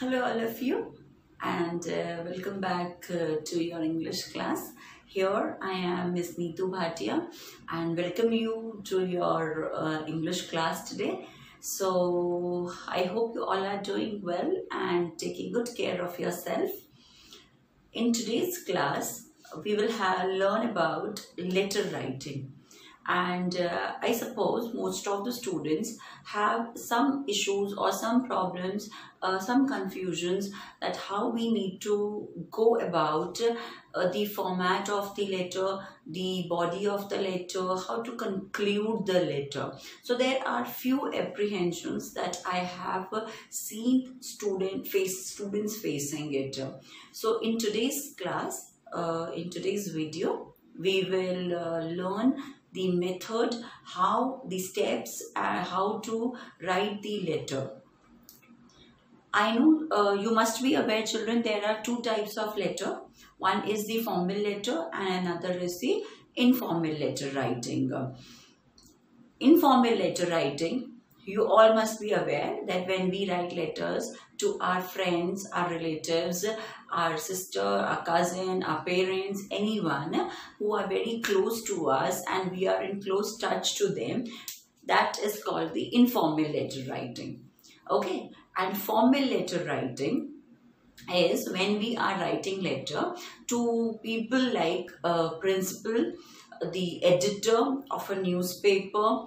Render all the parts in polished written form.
Hello all of you and welcome back to your English class. Here I am Miss Neetu Bhatia and welcome you to your English class today. So I hope you all are doing well and taking good care of yourself. In today's class we will learn about letter writing. And I suppose most of the students have some issues or some problems, some confusions that how we need to go about the format of the letter, the body of the letter, how to conclude the letter. So there are few apprehensions that I have seen students facing it. So in today's class, in today's video, we will learn the method, how the steps, how to write the letter. I know you must be aware, children, there are two types of letter. One is the formal letter and another is the informal letter writing. Informal letter writing, you all must be aware that when we write letters to our friends, our relatives, our sister, our cousin, our parents, anyone who are very close to us and we are in close touch to them, that is called the informal letter writing. Okay, and formal letter writing is when we are writing letter to people like principal, the editor of a newspaper,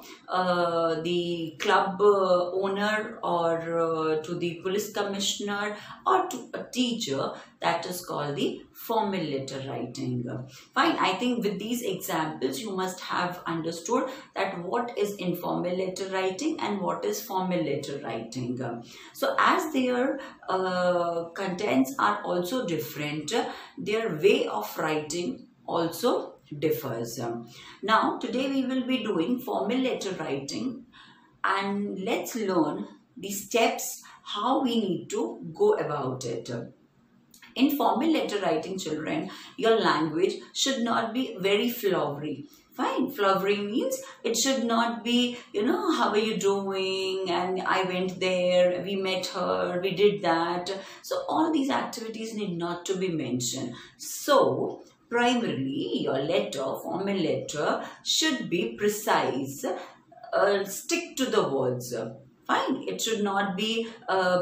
the club owner, or to the police commissioner, or to a teacher. That is called the formal letter writing. Fine, I think with these examples you must have understood that what is informal letter writing and what is formal letter writing. So as their contents are also different, their way of writing also differs. Now today we will be doing formal letter writing and let's learn the steps how we need to go about it. In formal letter writing, children, your language should not be very flowery. Fine, flowery means it should not be, how are you doing, and I went there, we met her, we did that. So all these activities need not to be mentioned. So primarily, your letter, formal letter, should be precise, stick to the words. Fine, it should not be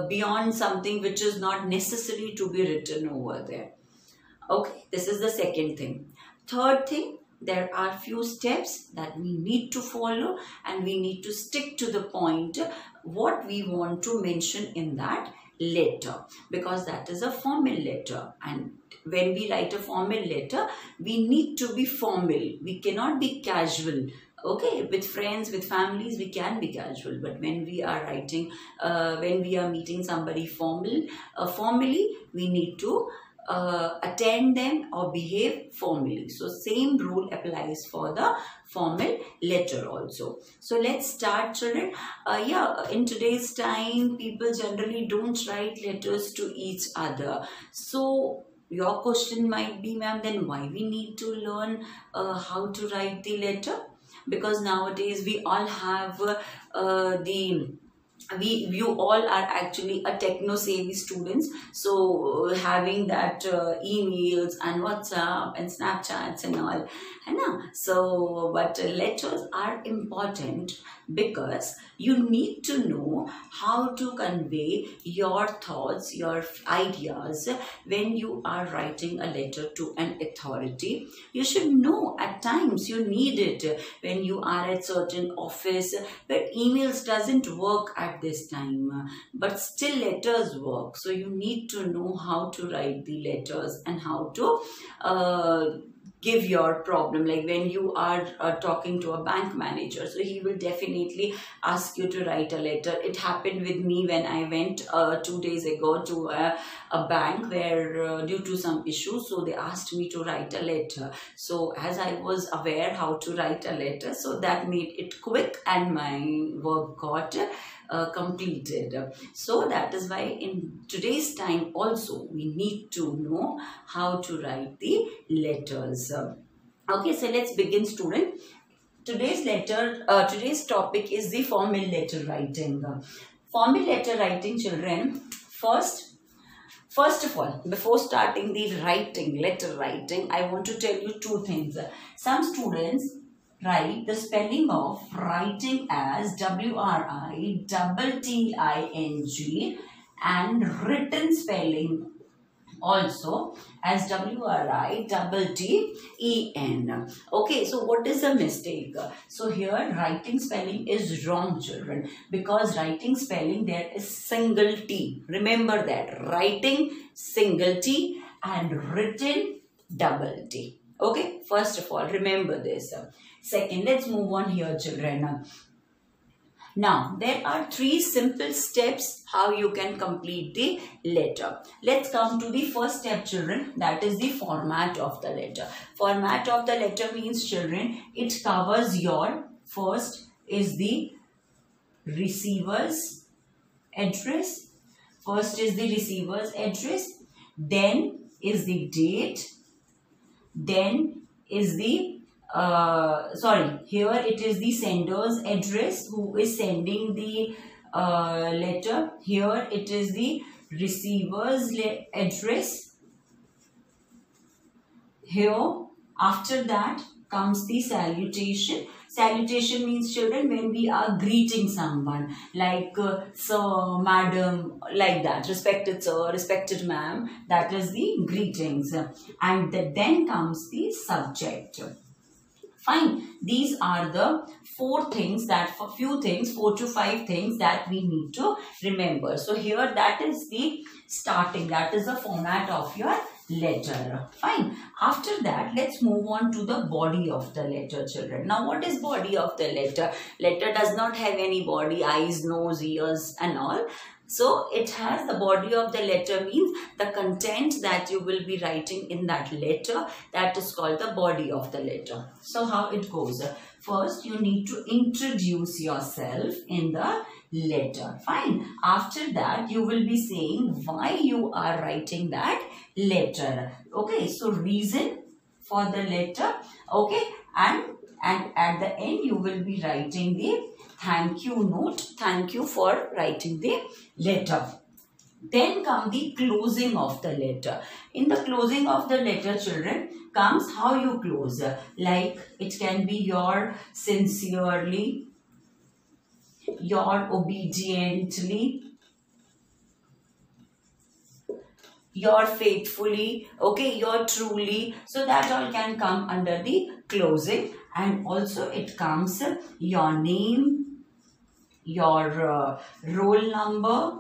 beyond something which is not necessary to be written over there. Okay, this is the second thing. Third thing, there are few steps that we need to follow and we need to stick to the point what we want to mention in that letter, because that is a formal letter, and when we write a formal letter we need to be formal, we cannot be casual. Okay, with friends, with families we can be casual, but when we are writing, when we are meeting somebody formally we need to attend them or behave formally. So same rule applies for the formal letter also. So let's start, children. In today's time people generally don't write letters to each other. So your question might be, ma'am, then why we need to learn how to write the letter? Because nowadays we all have you all are actually a techno-savvy students, so having that emails and WhatsApp and Snapchats and all, so but letters are important because you need to know how to convey your thoughts, your ideas when you are writing a letter to an authority. You should know at times you need it when you are at certain office where emails doesn't work at this time, but still letters work. So you need to know how to write the letters and how to give your problem, like when you are talking to a bank manager, so he will definitely ask you to write a letter. It happened with me when I went 2 days ago to a bank where due to some issues, so they asked me to write a letter. So as I was aware how to write a letter, so that made it quick and my work got completed. So that is why in today's time also we need to know how to write the letters. Okay, so let's begin, student. Today's topic is the formal letter writing. Formal letter writing, children. First, First of all, before starting the writing, letter writing, I want to tell you two things. Some students write the spelling of writing as WRITTING and written spelling also as WRITTEN. Okay, so what is the mistake? So here writing spelling is wrong, children, because writing spelling there is single T. Remember that, writing single T and written double T. Okay, first of all, remember this. Second, let's move on here, children. Now, there are three simple steps how you can complete the letter. Let's come to the first step, children. That is the format of the letter. Format of the letter means, children, it covers your, first is the receiver's address. First is the receiver's address. Then is the date. Then is the here it is the sender's address, who is sending the letter. Here it is the receiver's address. Here after that comes the salutation. Salutation means, children, when we are greeting someone, like sir, madam, like that, respected sir, respected ma'am, that is the greetings. And then comes the subject. Fine. These are the four to five things that we need to remember. So here that is the starting, that is the format of your letter. Fine. After that, let's move on to the body of the letter, children. Now, what is body of the letter? Letter does not have any body, eyes, nose, ears and all. So, it has the body of the letter means the content that you will be writing in that letter, that is called the body of the letter. So, how it goes? First, you need to introduce yourself in the letter. Fine. After that, you will be saying why you are writing that letter. Okay. So, reason for the letter. Okay. And at the end, you will be writing the thank you note. Thank you for writing the letter. Then come the closing of the letter. In the closing of the letter, children, comes how you close. Like it can be your sincerely, your obediently, your faithfully, okay, your truly. So that all can come under the closing. And also it comes your name, your roll number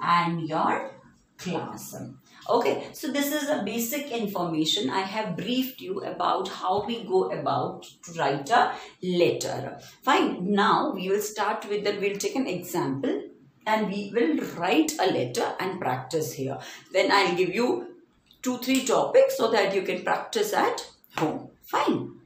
and your class. Okay, so this is a basic information. I have briefed you about how we go about to write a letter. Fine, now we will start with we'll take an example and we will write a letter and practice here. Then I'll give you 2-3 topics so that you can practice at home. Fine.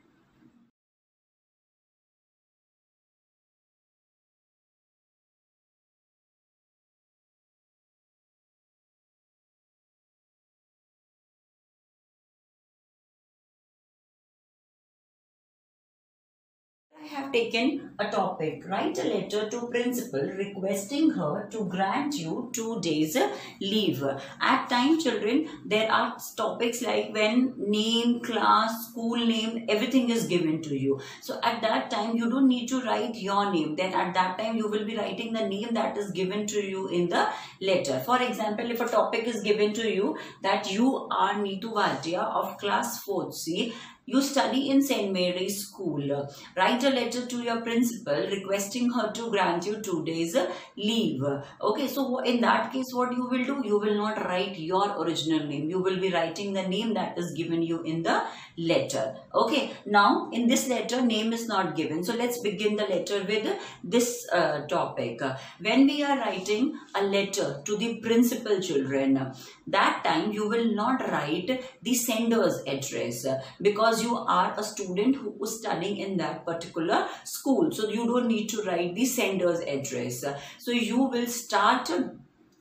I have taken a topic. Write a letter to principal requesting her to grant you 2 days leave. At time, children, there are topics like when name, class, school name, everything is given to you. So at that time, you don't need to write your name. Then at that time, you will be writing the name that is given to you in the letter. For example, if a topic is given to you that you are Neetu Bhatia of class 4th C, you study in St. Mary's School. Write a letter to your principal requesting her to grant you 2 days leave. Okay, so in that case, what you will do? You will not write your original name. You will be writing the name that is given you in the letter. Okay, now in this letter, name is not given. So let's begin the letter with this topic. When we are writing a letter to the principal, children, that time you will not write the sender's address because you are a student who is studying in that particular school. So you don't need to write the sender's address. So you will start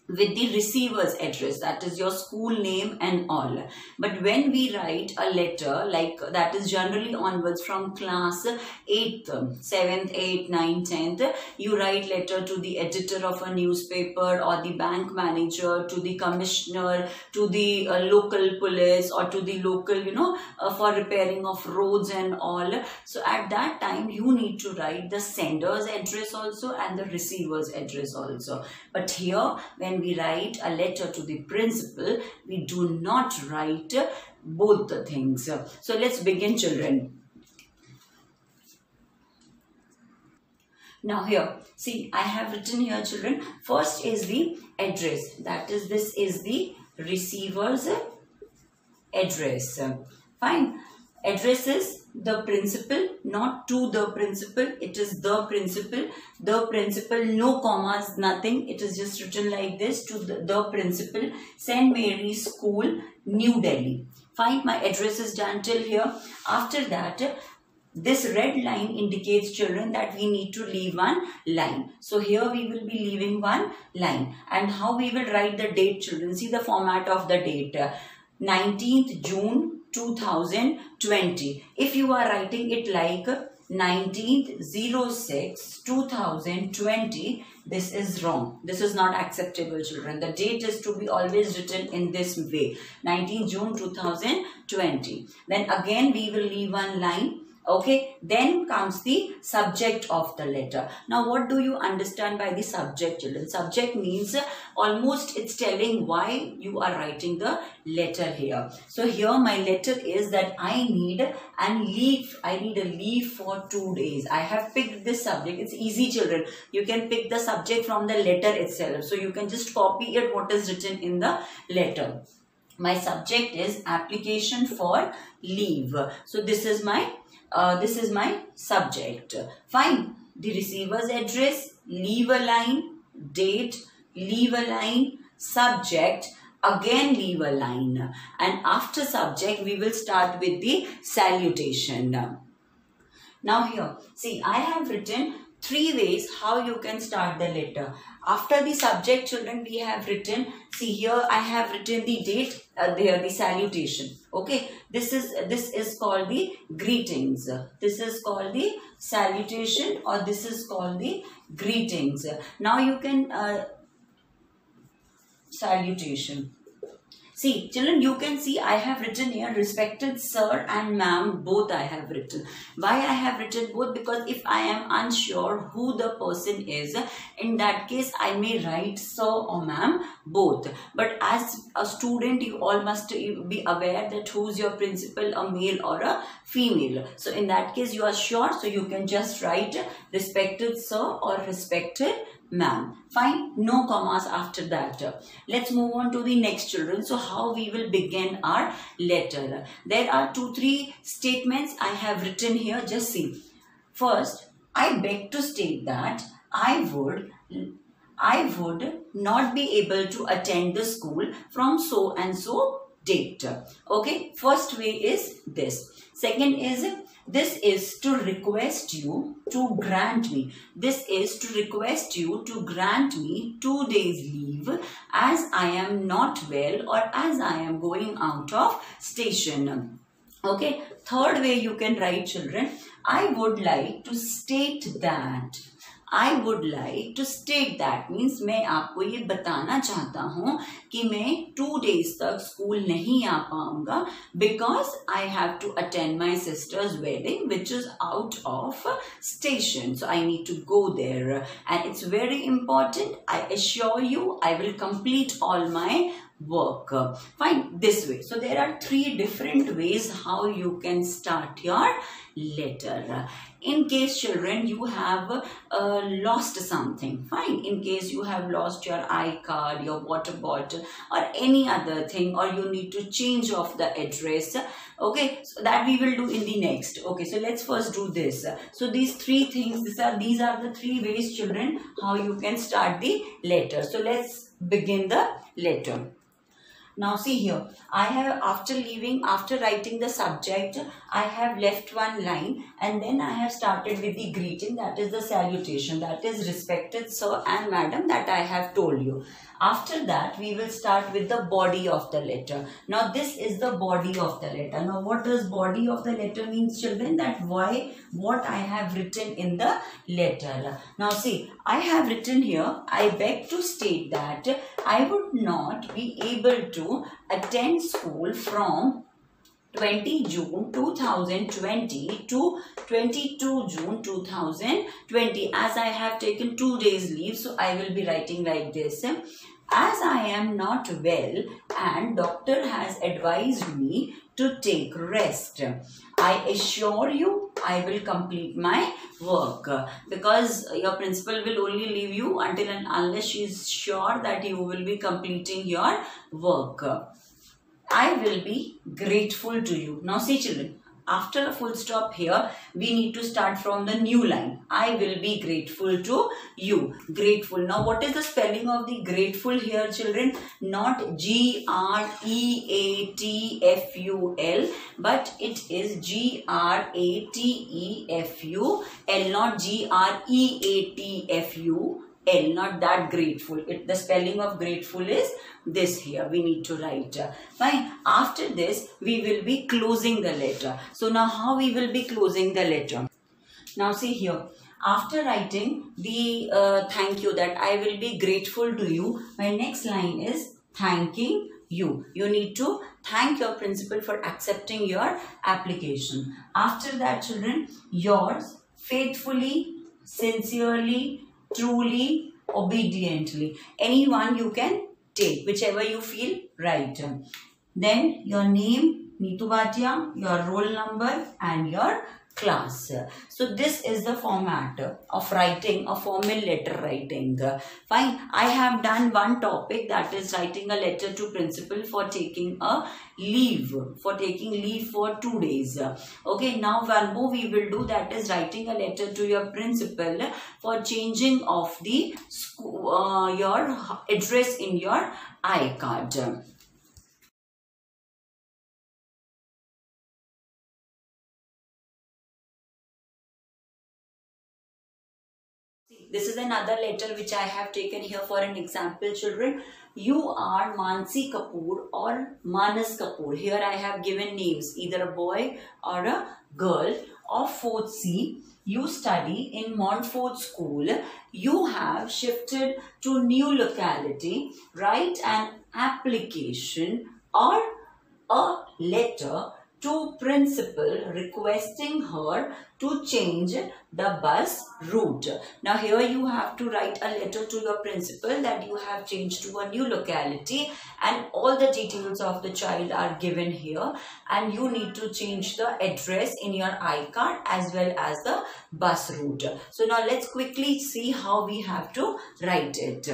with the receiver's address, that is your school name and all. But when we write a letter, like that is generally onwards from class 8th, 7th, 8th, 9th, 10th, you write letter to the editor of a newspaper or the bank manager, to the commissioner, to the local police, or to the local, for repairing of roads and all. So at that time you need to write the sender's address also and the receiver's address also. But here when we write a letter to the principal, we do not write both the things. So let's begin, children. Now here, see, I have written here, children, first is the address, that is, this is the receiver's address. Fine. Address is the principal, not to the principal. It is the principal. The principal, no commas, nothing. It is just written like this, to the principal, St. Mary's School, New Delhi. Fine. My address is done till here. After that, this red line indicates, children, that we need to leave one line. So here we will be leaving one line. And how we will write the date, children? See the format of the date. 19th June 2020. If you are writing it like 19th/06/2020, this is wrong. This is not acceptable, children. The date is to be always written in this way. 19th June 2020. Then again we will leave one line. Okay, then comes the subject of the letter. Now what do you understand by the subject, children? Subject means almost it's telling why you are writing the letter here. So here my letter is that I need a leave for 2 days. I have picked this subject. It's easy, children. You can pick the subject from the letter itself. So you can just copy it what is written in the letter. My subject is application for leave. So this is my subject. Fine. The receiver's address, leave a line, date, leave a line, subject, again leave a line. And after subject, we will start with the salutation. Now here, see, I have written 3 ways how you can start the letter. After the subject, children, we have written, see here I have written the date, there the salutation. Okay, this is called the greetings. This is called the salutation, or this is called the greetings. Now you can salutation. See, children, you can see I have written here respected sir and ma'am, both I have written. Why I have written both? Because if I am unsure who the person is, in that case I may write sir or ma'am, both. But as a student, you all must be aware that who is your principal, a male or a female. So in that case you are sure, so you can just write respected sir or respected ma'am. Fine, no commas after that. Let's move on to the next, children. So how we will begin our letter? There are 2-3 statements I have written here. Just see. First, I beg to state that I would not be able to attend the school from so and so date. Okay, first way is this. Second is, this is to request you to grant me. This is to request you to grant me 2 days leave as I am not well or as I am going out of station. Okay. Third way you can write, children. I would like to state that. I would like to state that means मैं आपको ये बताना चाहता हूँ कि मैं 2 days तक school नहीं आ पाऊंगा because I have to attend my sister's wedding which is out of station. So I need to go there and it's very important. I assure you I will complete all my work. Fine, this way. So there are 3 different ways how you can start your letter. In case, children, you have lost something, fine. In case you have lost your iCard, your water bottle or any other thing, or you need to change off the address, okay, so that we will do in the next. Okay, so let's first do this. So these 3 things, these are the 3 ways, children, how you can start the letter. So let's begin the letter. Now see here, I have after writing the subject, I have left one line and then I have started with the greeting, that is the salutation, that is respected sir and madam, that I have told you. After that, we will start with the body of the letter. Now this is the body of the letter. Now what does body of the letter means, children? That what I have written in the letter. Now see, I have written here, I beg to state that I would not be able to attend school from 20 June 2020 to 22 June 2020, as I have taken 2 days leave. So I will be writing like this. As I am not well and doctor has advised me to take rest, I assure you I will complete my work, because your principal will only leave you until and unless she is sure that you will be completing your work. I will be grateful to you. Now see children, after a full stop here, we need to start from the new line. I will be grateful to you. Grateful. Now what is the spelling of the grateful here, children? Not G-R-E-A-T-F-U-L, but it is G-R-A-T-E-F-U-L, not G-R-E-A-T-F-U-L, not that grateful. The spelling of grateful is this here. We need to write. Fine. After this, we will be closing the letter. So now how we will be closing the letter? Now see here. After writing the thank you, that I will be grateful to you, my next line is thanking you. You need to thank your principal for accepting your application. After that, children, yours faithfully, sincerely, truly, obediently. Anyone you can take, whichever you feel right. Then your name, Neetu Bhatia, your roll number and your class. So this is the format of writing a formal letter writing. Fine. I have done one topic, that is writing a letter to principal for taking a leave, for 2 days. Okay, now one more we will do, that is writing a letter to your principal for changing of the school, your address in your iCard. This is another letter which I have taken here for an example, children. You are Mansi Kapoor or Manas Kapoor. Here I have given names, either a boy or a girl. Of 4th C, you study in Montfort School. You have shifted to new locality. Write an application or a letter to principal requesting her to change the bus route. Now here you have to write a letter to your principal that you have changed to a new locality, and all the details of the child are given here, and you need to change the address in your iCard as well as the bus route. So now let's quickly see how we have to write it.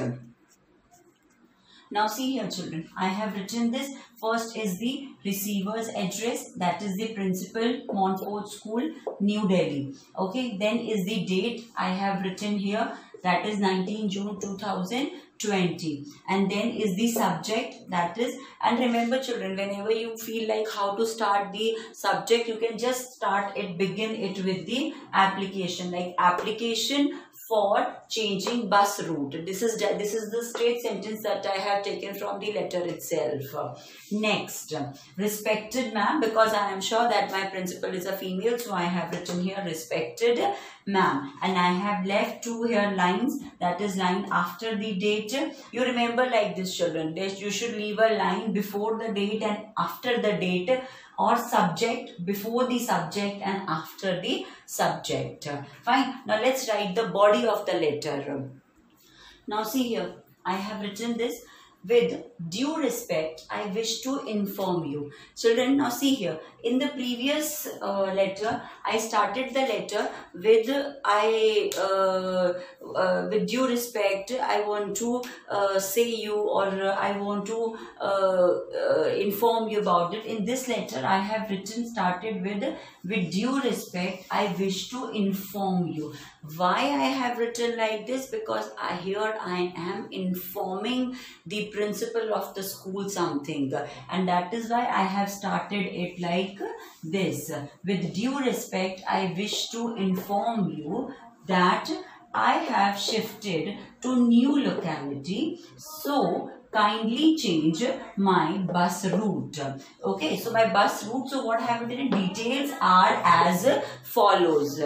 Now see here, children, I have written this. First is the receiver's address, that is the principal, Montfort School, New Delhi. Okay, then is the date I have written here, that is 19 June 2020. And then is the subject, that is, and remember children, whenever you feel like how to start the subject, you can just begin it with the application, like application for changing bus route. This is the straight sentence that I have taken from the letter itself. Next, respected ma'am, because I am sure that my principal is a female, so I have written here respected ma'am, and I have left 2 here lines, that is line after the date. You remember like this, children, you should leave a line before the date and after the date, or subject before the subject and after the subject. Fine. Now let's write the body of the letter. Now see here, I have written this. With due respect, I wish to inform you. Children, now see here, in the previous letter, I started the letter with with due respect, I want to say you, or I want to inform you about it. In this letter, I have started with due respect, I wish to inform you. Why I have written like this? Because here I am informing the principal of the school something, and that is why I have started it like this. With due respect, I wish to inform you that I have shifted to new locality, so kindly change my bus route. Okay, so my bus route, so what I have written, details are as follows.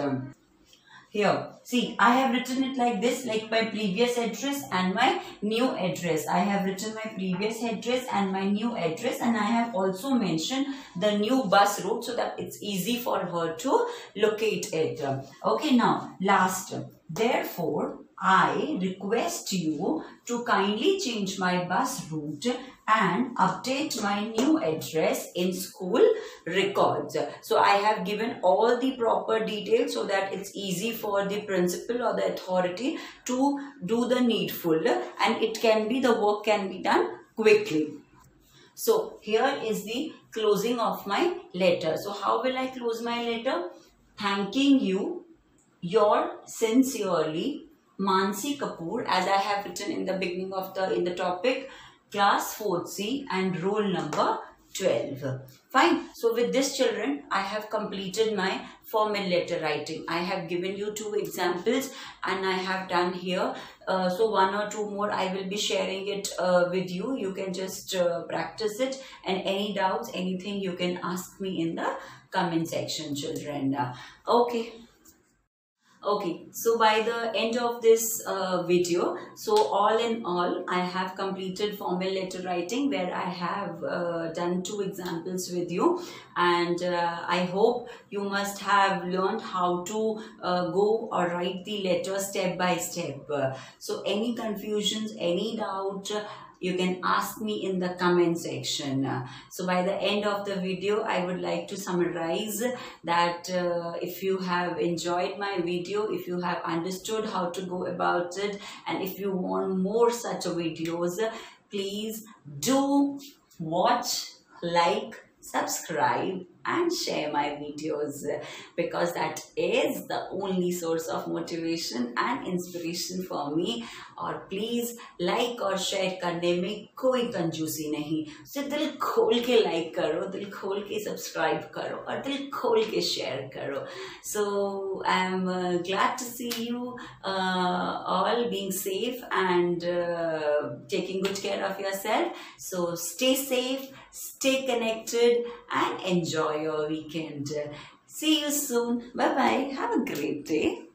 Here, see, I have written it like this, like my previous address and my new address. I have written my previous address and my new address, and I have also mentioned the new bus route so that it's easy for her to locate it. Okay, now, last. Therefore, I request you to kindly change my bus route and update my new address in school records. So I have given all the proper details so that it's easy for the principal or the authority to do the needful, and it can be, the work can be done quickly. So here is the closing of my letter. So how will I close my letter? Thanking you, your sincerely, Mansi Kapoor, as I have written in the beginning of the topic, class 4th C and roll number 12. Fine. So with this, children, I have completed my formal letter writing. I have given you 2 examples and I have done here. So 1 or 2 more I will be sharing it with you. You can just practice it, and any doubts, anything, you can ask me in the comment section, children. Okay. Okay, so by the end of this video, so all in all, I have completed formal letter writing where I have done 2 examples with you, and I hope you must have learned how to go or write the letter step by step. So any confusions, any doubt, you can ask me in the comment section. So by the end of the video, I would like to summarize that if you have enjoyed my video, if you have understood how to go about it, and if you want more such videos, please do watch, like, subscribe and share my videos, because that is the only source of motivation and inspiration for me. और please like और share करने में कोई कंजूसी नहीं, उसे दिल खोल के लाइक करो, दिल खोल के सब्सक्राइब करो और दिल खोल के शेयर करो. So I am glad to see you all being safe and taking good care of yourself. So stay safe, stay connected and enjoy your weekend. See you soon. Bye bye. Have a great day.